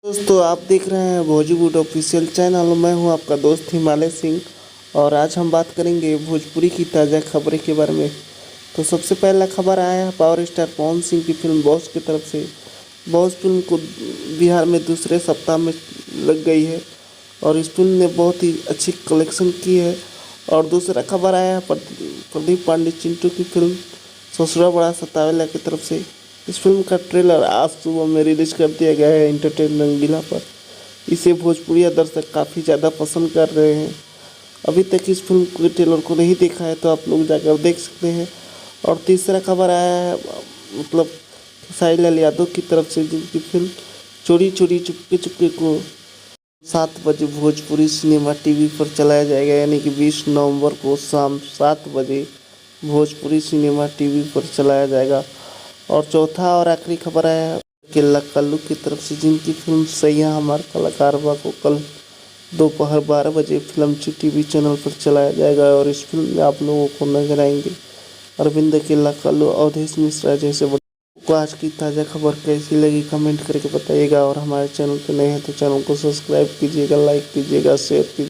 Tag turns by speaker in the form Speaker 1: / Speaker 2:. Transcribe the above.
Speaker 1: दोस्तों आप देख रहे हैं भोजपुरी ऑफिशियल चैनल। मैं हूं आपका दोस्त हिमालय सिंह और आज हम बात करेंगे भोजपुरी की ताज़ा खबरें के बारे में। तो सबसे पहला खबर आया है पावर स्टार पवन सिंह की फिल्म बॉस की तरफ से। बॉस फिल्म को बिहार में दूसरे सप्ताह में लग गई है और इस फिल्म ने बहुत ही अच्छी कलेक्शन की है। और दूसरा खबर आया है प्रदीप पांडे चिंटू की फिल्म ससुरा बड़ा सतावेला की तरफ से। इस फिल्म का ट्रेलर आज सुबह में रिलीज कर दिया गया है एंटरटेनमेंट रंगीला पर। इसे भोजपुरी दर्शक काफ़ी ज़्यादा पसंद कर रहे हैं। अभी तक इस फिल्म के ट्रेलर को नहीं देखा है तो आप लोग जाकर देख सकते हैं। और तीसरा खबर आया है मतलब साईलाल यादव की तरफ से, जिनकी फिल्म चोरी चोरी चुपके चुपके को 7 बजे भोजपुरी सिनेमा टीवी पर चलाया जाएगा, यानी कि 20 नवंबर को शाम 7 बजे भोजपुरी सिनेमा टीवी पर चलाया जाएगा। और चौथा और आखिरी खबर है केला कल्लू की तरफ से, जिनकी फिल्म सैया हमार कलाकारवा को कल दोपहर 12 बजे फिल्म टीवी चैनल पर चलाया जाएगा। और इस फिल्म में आप लोगों को नजर आएंगे अरविंद केला कल्लू, अवधेश मिश्रा जैसे बड़े। को आज की ताज़ा खबर कैसी लगी कमेंट करके बताइएगा। और हमारे चैनल पर नए हैं तो चैनल को सब्सक्राइब कीजिएगा, लाइक कीजिएगा, शेयर कीजिएगा।